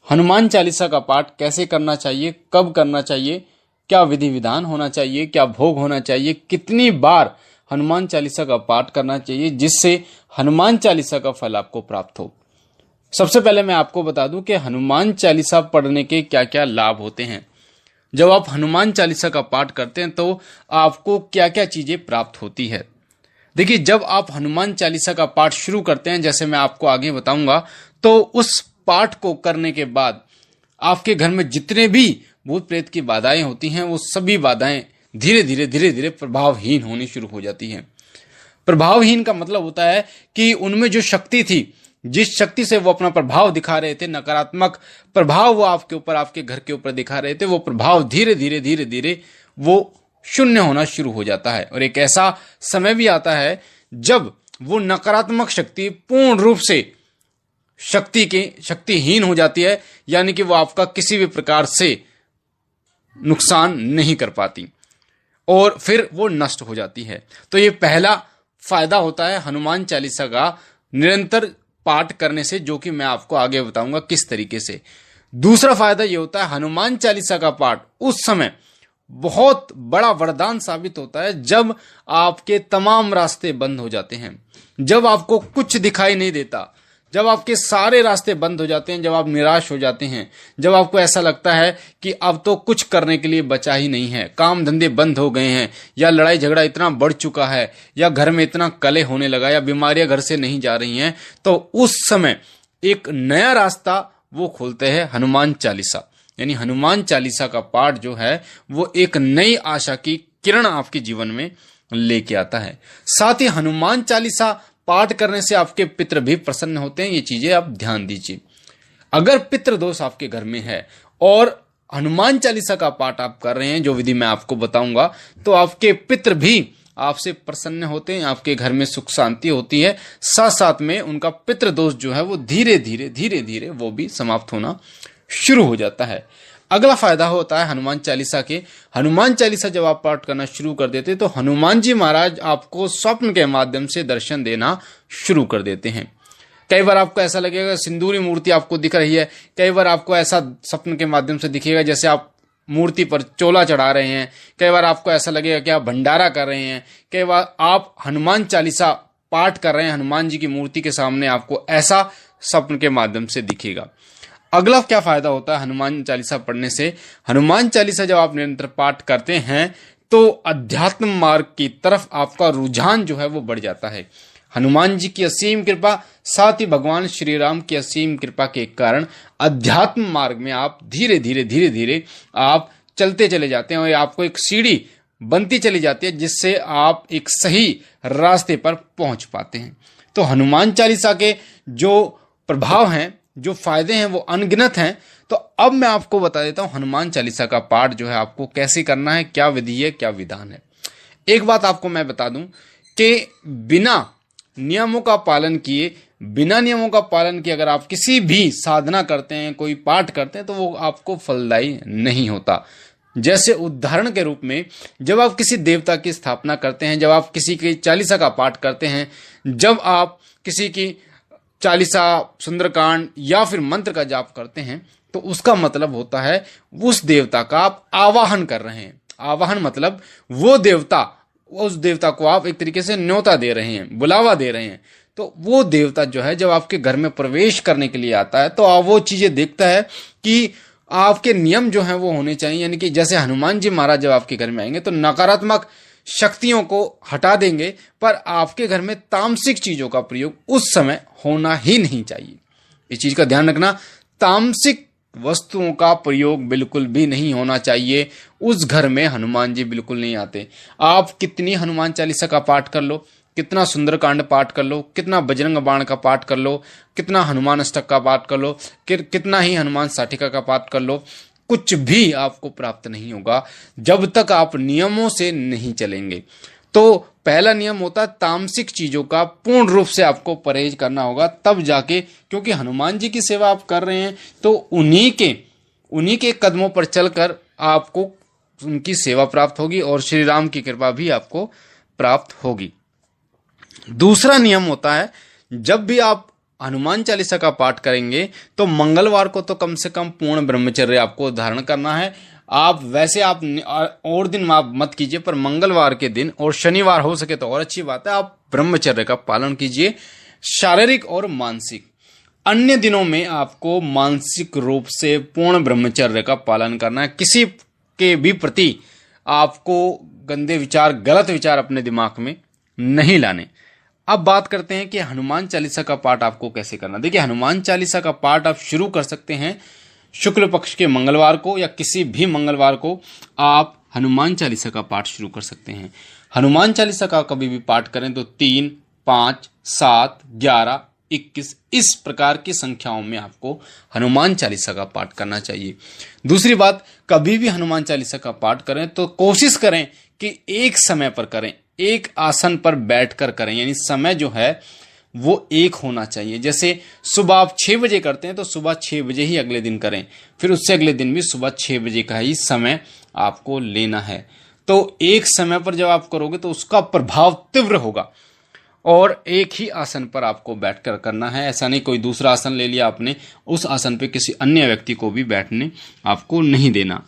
हनुमान चालीसा का पाठ कैसे करना चाहिए, कब करना चाहिए, क्या विधि विधान होना चाहिए, क्या भोग होना चाहिए, कितनी बार हनुमान चालीसा का पाठ करना चाहिए जिससे हनुमान चालीसा का फल आपको प्राप्त हो। सबसे पहले मैं आपको बता दूं कि हनुमान चालीसा पढ़ने के क्या क्या लाभ होते हैं। जब आप हनुमान चालीसा का पाठ करते हैं तो आपको क्या क्या चीजें प्राप्त होती है। देखिए, जब आप हनुमान चालीसा का पाठ शुरू करते हैं, जैसे मैं आपको आगे बताऊंगा, तो उस पाठ को करने के बाद आपके घर में जितने भी भूत प्रेत की बाधाएं होती हैं, वो सभी बाधाएं धीरे धीरे प्रभावहीन होनी शुरू हो जाती हैं। प्रभावहीन का मतलब होता है कि उनमें जो शक्ति थी, जिस शक्ति से वो अपना प्रभाव दिखा रहे थे, नकारात्मक प्रभाव वो आपके ऊपर, आपके घर के ऊपर दिखा रहे थे, वो प्रभाव धीरे धीरे वो शून्य होना शुरू हो जाता है। और एक ऐसा समय भी आता है जब वो नकारात्मक शक्ति पूर्ण रूप से शक्तिहीन हो जाती है, यानी कि वो आपका किसी भी प्रकार से नुकसान नहीं कर पाती और फिर वो नष्ट हो जाती है। तो ये पहला फायदा होता है हनुमान चालीसा का निरंतर पाठ करने से, जो कि मैं आपको आगे बताऊंगा किस तरीके से। दूसरा फायदा ये होता है हनुमान चालीसा का पाठ उस समय बहुत बड़ा वरदान साबित होता है जब आपके तमाम रास्ते बंद हो जाते हैं, जब आपको कुछ दिखाई नहीं देता, जब आपके सारे रास्ते बंद हो जाते हैं, जब आप निराश हो जाते हैं, जब आपको ऐसा लगता है कि अब तो कुछ करने के लिए बचा ही नहीं है, काम धंधे बंद हो गए हैं, या लड़ाई झगड़ा इतना बढ़ चुका है, या घर में इतना कलह होने लगा, या बीमारियां घर से नहीं जा रही हैं, तो उस समय एक नया रास्ता वो खोलते हैं हनुमान चालीसा। यानी हनुमान चालीसा का पाठ जो है वो एक नई आशा की किरण आपके जीवन में लेके आता है। साथ ही हनुमान चालीसा पाठ करने से आपके पितृ भी प्रसन्न होते हैं। ये चीजें आप ध्यान दीजिए। अगर पितृ दोष आपके घर में है और हनुमान चालीसा का पाठ आप कर रहे हैं, जो विधि मैं आपको बताऊंगा, तो आपके पितृ भी आपसे प्रसन्न होते हैं, आपके घर में सुख शांति होती है। साथ साथ में उनका पितृ दोष जो है वो धीरे धीरे वो भी समाप्त होना शुरू हो जाता है। अगला फायदा होता है हनुमान चालीसा के, हनुमान चालीसा जब आप पाठ करना शुरू कर देते तो हनुमान जी महाराज आपको स्वप्न के माध्यम से दर्शन देना शुरू कर देते हैं। कई बार आपको ऐसा लगेगा सिंदूरी मूर्ति आपको दिख रही है, कई बार आपको ऐसा स्वप्न के माध्यम से दिखेगा जैसे आप मूर्ति पर चोला चढ़ा रहे हैं, कई बार आपको ऐसा लगेगा कि आप भंडारा कर रहे हैं, कई बार आप हनुमान चालीसा पाठ कर रहे हैं, हनुमान जी की मूर्ति के सामने आपको ऐसा स्वप्न के माध्यम से दिखेगा। अगला क्या फायदा होता है हनुमान चालीसा पढ़ने से? हनुमान चालीसा जब आप निरंतर पाठ करते हैं तो अध्यात्म मार्ग की तरफ आपका रुझान जो है वो बढ़ जाता है। हनुमान जी की असीम कृपा, साथ ही भगवान श्री राम की असीम कृपा के कारण अध्यात्म मार्ग में आप धीरे धीरे आप चलते चले जाते हैं और आपको एक सीढ़ी बनती चली जाती है जिससे आप एक सही रास्ते पर पहुंच पाते हैं। तो हनुमान चालीसा के जो प्रभाव हैं, जो फायदे हैं, वो अनगिनत हैं। तो अब मैं आपको बता देता हूं हनुमान चालीसा का पाठ जो है आपको कैसे करना है, क्या विधि है, क्या विधान है। एक बात आपको मैं बता दूं कि बिना नियमों का पालन किए, बिना नियमों का पालन किए अगर आप किसी भी साधना करते हैं, कोई पाठ करते हैं, तो वो आपको फलदायी नहीं होता। जैसे उदाहरण के रूप में जब आप किसी देवता की स्थापना करते हैं, जब आप किसी की चालीसा का पाठ करते हैं, जब आप किसी की चालीसा, सुंदरकांड या फिर मंत्र का जाप करते हैं, तो उसका मतलब होता है उस देवता का आप आवाहन कर रहे हैं। आवाहन मतलब वो देवता, उस देवता को आप एक तरीके से न्योता दे रहे हैं, बुलावा दे रहे हैं। तो वो देवता जो है जब आपके घर में प्रवेश करने के लिए आता है तो आप वो चीजें देखता है कि आपके नियम जो है वो होने चाहिए। यानी कि जैसे हनुमान जी महाराज जब आपके घर में आएंगे तो नकारात्मक शक्तियों को हटा देंगे, पर आपके घर में तामसिक चीजों का प्रयोग उस समय होना ही नहीं चाहिए। इस चीज का ध्यान रखना, तामसिक वस्तुओं का प्रयोग बिल्कुल भी नहीं होना चाहिए। उस घर में हनुमान जी बिल्कुल नहीं आते। आप कितनी हनुमान चालीसा का पाठ कर लो, कितना सुंदरकांड पाठ कर लो, कितना बजरंग बाण का पाठ कर लो, कितना हनुमान अष्टक का पाठ कर लो, कितना ही हनुमान साटिका का पाठ कर लो, कुछ भी आपको प्राप्त नहीं होगा जब तक आप नियमों से नहीं चलेंगे। तो पहला नियम होता है तामसिक चीजों का पूर्ण रूप से आपको परहेज करना होगा, तब जाके, क्योंकि हनुमान जी की सेवा आप कर रहे हैं तो उन्हीं के कदमों पर चलकर आपको उनकी सेवा प्राप्त होगी और श्री राम की कृपा भी आपको प्राप्त होगी। दूसरा नियम होता है जब भी आप हनुमान चालीसा का पाठ करेंगे तो मंगलवार को तो कम से कम पूर्ण ब्रह्मचर्य आपको धारण करना है। आप वैसे आप और दिन आप मत कीजिए, पर मंगलवार के दिन और शनिवार हो सके तो और अच्छी बात है, आप ब्रह्मचर्य का पालन कीजिए, शारीरिक और मानसिक। अन्य दिनों में आपको मानसिक रूप से पूर्ण ब्रह्मचर्य का पालन करना है। किसी के भी प्रति आपको गंदे विचार, गलत विचार अपने दिमाग में नहीं लाने। अब बात करते हैं कि हनुमान चालीसा का पाठ आपको कैसे करना। देखिए, हनुमान चालीसा का पाठ आप शुरू कर सकते हैं शुक्ल पक्ष के मंगलवार को, या किसी भी मंगलवार को आप हनुमान चालीसा का पाठ शुरू कर सकते हैं। हनुमान चालीसा का कभी भी पाठ करें तो 3, 5, 7, 11, 21 इस प्रकार की संख्याओं में आपको हनुमान चालीसा का पाठ करना चाहिए। दूसरी बात, कभी भी हनुमान चालीसा का पाठ करें तो कोशिश करें कि एक समय पर करें, एक आसन पर बैठकर करें, यानी समय जो है वो एक होना चाहिए। जैसे सुबह आप 6 बजे करते हैं तो सुबह 6 बजे ही अगले दिन करें, फिर उससे अगले दिन भी सुबह 6 बजे का ही समय आपको लेना है। तो एक समय पर जब आप करोगे तो उसका प्रभाव तीव्र होगा, और एक ही आसन पर आपको बैठकर करना है। ऐसा नहीं कोई दूसरा आसन ले लिया आपने, उस आसन पे किसी अन्य व्यक्ति को भी बैठने आपको नहीं देना।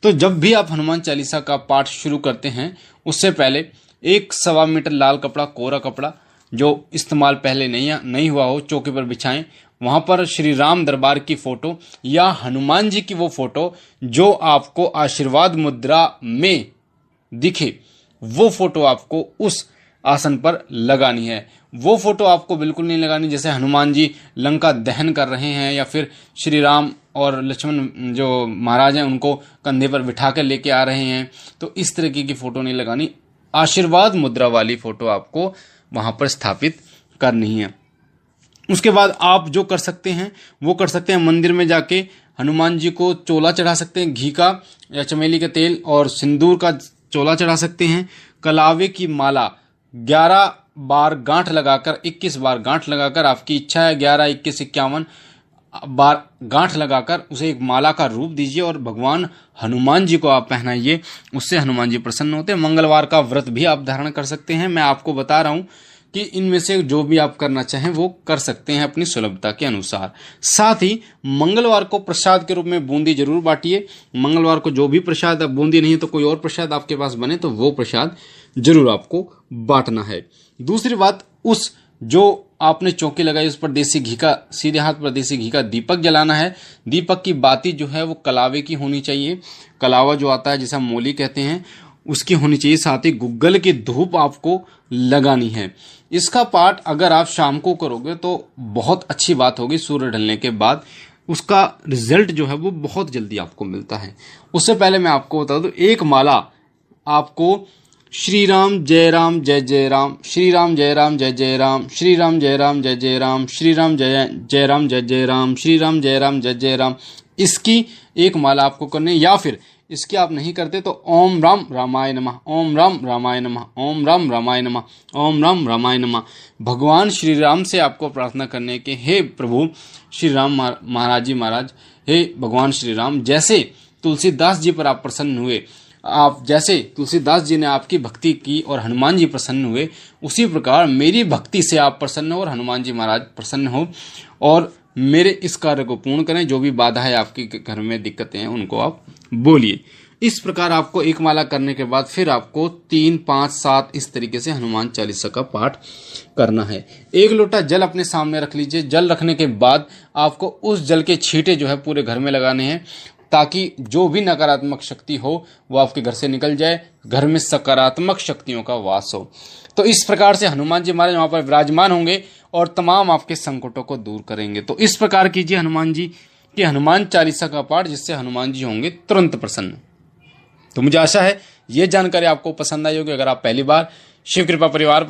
तो जब भी आप हनुमान चालीसा का पाठ शुरू करते हैं उससे पहले 1.25 मीटर लाल कपड़ा, कोरा कपड़ा जो इस्तेमाल पहले नहीं हुआ हो, चौकी पर बिछाएं। वहां पर श्री राम दरबार की फोटो या हनुमान जी की वो फोटो जो आपको आशीर्वाद मुद्रा में दिखे, वो फोटो आपको उस आसन पर लगानी है। वो फोटो आपको बिल्कुल नहीं लगानी जैसे हनुमान जी लंका दहन कर रहे हैं, या फिर श्री राम और लक्ष्मण जो महाराज हैं उनको कंधे पर बिठा कर लेके आ रहे हैं, तो इस तरीके की फोटो नहीं लगानी। आशीर्वाद मुद्रा वाली फोटो आपको वहां पर स्थापित करनी है। उसके बाद आप जो कर सकते हैं वो कर सकते हैं, मंदिर में जाके हनुमान जी को चोला चढ़ा सकते हैं, घी का या चमेली का तेल और सिंदूर का चोला चढ़ा सकते हैं। कलावे की माला 11 बार गांठ लगाकर, 21 बार गांठ लगाकर, आपकी इच्छा है 11, 21, 51 बार गांठ लगाकर उसे एक माला का रूप दीजिए और भगवान हनुमान जी को आप पहनाइए। उससे हनुमान जी प्रसन्न होते हैं। मंगलवार का व्रत भी आप धारण कर सकते हैं। मैं आपको बता रहा हूं कि इनमें से जो भी आप करना चाहें वो कर सकते हैं अपनी सुलभता के अनुसार। साथ ही मंगलवार को प्रसाद के रूप में बूंदी जरूर बांटिए। मंगलवार को जो भी प्रसाद, अब बूंदी नहीं तो कोई और प्रसाद आपके पास बने तो वो प्रसाद जरूर आपको बांटना है। दूसरी बात, उस जो आपने चौकी लगाई उस पर देसी घी का, सीधे हाथ पर देसी घी का दीपक जलाना है। दीपक की बाती जो है वो कलावे की होनी चाहिए। कलावा जो आता है जिसे हम मोली कहते हैं उसकी होनी चाहिए। साथ ही गुग्गल की धूप आपको लगानी है। इसका पाठ अगर आप शाम को करोगे तो बहुत अच्छी बात होगी। सूर्य ढलने के बाद उसका रिजल्ट जो है वो बहुत जल्दी आपको मिलता है। उससे पहले मैं आपको बता दूं, एक माला आपको श्री राम जय जय राम, श्री राम जय जय राम, श्री राम जय जय राम, श्री राम जय राम जय राम, श्री राम जय जय राम, इसकी एक माला आपको करनी है। या फिर इसकी आप नहीं करते तो ओम राम रामाय नमः, ओम राम रामाय नमः, ओम राम रामाय नमः, ओम राम रामाय नमः। भगवान श्री राम से आपको प्रार्थना करने के, हे प्रभु श्री राम महाराज जी महाराज, हे भगवान श्री राम, जैसे तुलसीदास जी पर आप प्रसन्न हुए, आप जैसे तुलसीदास जी ने आपकी भक्ति की और हनुमान जी प्रसन्न हुए, उसी प्रकार मेरी भक्ति से आप प्रसन्न हो और हनुमान जी महाराज प्रसन्न हो और मेरे इस कार्य को पूर्ण करें। जो भी बाधा है आपके घर में, दिक्कतें हैं, उनको आप बोलिए। इस प्रकार आपको एक माला करने के बाद फिर आपको 3, 5, 7 इस तरीके से हनुमान चालीसा का पाठ करना है। 1 लोटा जल अपने सामने रख लीजिए। जल रखने के बाद आपको उस जल के छींटे जो है पूरे घर में लगाने हैं, ताकि जो भी नकारात्मक शक्ति हो वो आपके घर से निकल जाए, घर में सकारात्मक शक्तियों का वास हो। तो इस प्रकार से हनुमान जी महाराज वहां पर विराजमान होंगे और तमाम आपके संकटों को दूर करेंगे। तो इस प्रकार कीजिए हनुमान जी की हनुमान चालीसा का पाठ, जिससे हनुमान जी होंगे तुरंत प्रसन्न। तो मुझे आशा है ये जानकारी आपको पसंद आई होगी। अगर आप पहली बार शिव कृपा परिवार पर